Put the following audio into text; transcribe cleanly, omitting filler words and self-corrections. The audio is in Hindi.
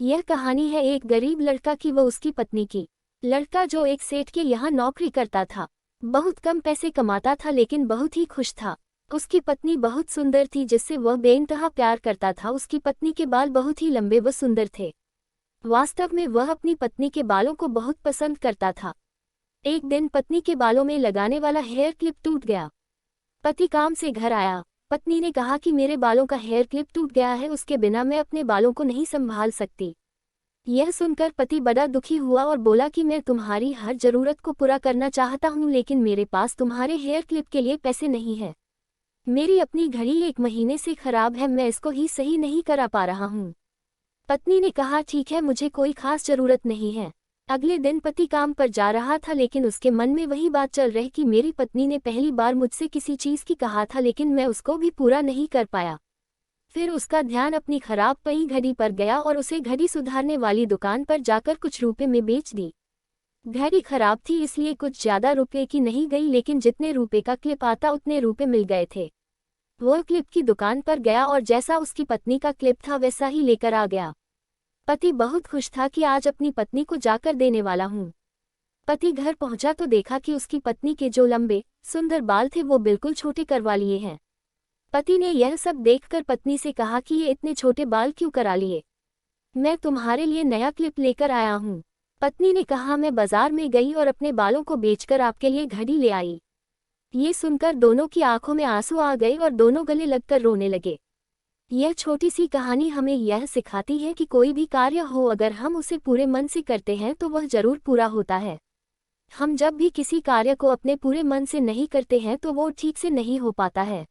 यह कहानी है एक गरीब लड़का की व उसकी पत्नी की। लड़का जो एक सेठ के यहाँ नौकरी करता था, बहुत कम पैसे कमाता था लेकिन बहुत ही खुश था। उसकी पत्नी बहुत सुंदर थी जिससे वह बेइंतहा प्यार करता था। उसकी पत्नी के बाल बहुत ही लंबे व सुंदर थे। वास्तव में वह अपनी पत्नी के बालों को बहुत पसंद करता था। एक दिन पत्नी के बालों में लगाने वाला हेयर क्लिप टूट गया। पति काम से घर आया। पत्नी ने कहा कि मेरे बालों का हेयर क्लिप टूट गया है, उसके बिना मैं अपने बालों को नहीं संभाल सकती। यह सुनकर पति बड़ा दुखी हुआ और बोला कि मैं तुम्हारी हर जरूरत को पूरा करना चाहता हूँ लेकिन मेरे पास तुम्हारे हेयर क्लिप के लिए पैसे नहीं है। मेरी अपनी घड़ी 1 महीने से खराब है, मैं इसको ही सही नहीं करा पा रहा हूँ। पत्नी ने कहा ठीक है, मुझे कोई खास जरूरत नहीं है। अगले दिन पति काम पर जा रहा था लेकिन उसके मन में वही बात चल रही कि मेरी पत्नी ने पहली बार मुझसे किसी चीज़ की कहा था लेकिन मैं उसको भी पूरा नहीं कर पाया। फिर उसका ध्यान अपनी खराब पई घड़ी पर गया और उसे घड़ी सुधारने वाली दुकान पर जाकर कुछ रुपए में बेच दी। घड़ी खराब थी इसलिए कुछ ज़्यादा रुपए की नहीं गई लेकिन जितने रुपए का क्लिप आता उतने रुपए मिल गए थे। वो क्लिप की दुकान पर गया और जैसा उसकी पत्नी का क्लिप था वैसा ही लेकर आ गया। पति बहुत खुश था कि आज अपनी पत्नी को जाकर देने वाला हूँ। पति घर पहुंचा तो देखा कि उसकी पत्नी के जो लंबे सुंदर बाल थे वो बिल्कुल छोटे करवा लिए हैं। पति ने यह सब देखकर पत्नी से कहा कि ये इतने छोटे बाल क्यों करा लिए? मैं तुम्हारे लिए नया क्लिप लेकर आया हूँ। पत्नी ने कहा मैं बाजार में गई और अपने बालों को बेचकर आपके लिए घड़ी ले आई। ये सुनकर दोनों की आंखों में आंसू आ गए और दोनों गले लगकर रोने लगे। यह छोटी सी कहानी हमें यह सिखाती है कि कोई भी कार्य हो अगर हम उसे पूरे मन से करते हैं तो वह जरूर पूरा होता है। हम जब भी किसी कार्य को अपने पूरे मन से नहीं करते हैं तो वो ठीक से नहीं हो पाता है।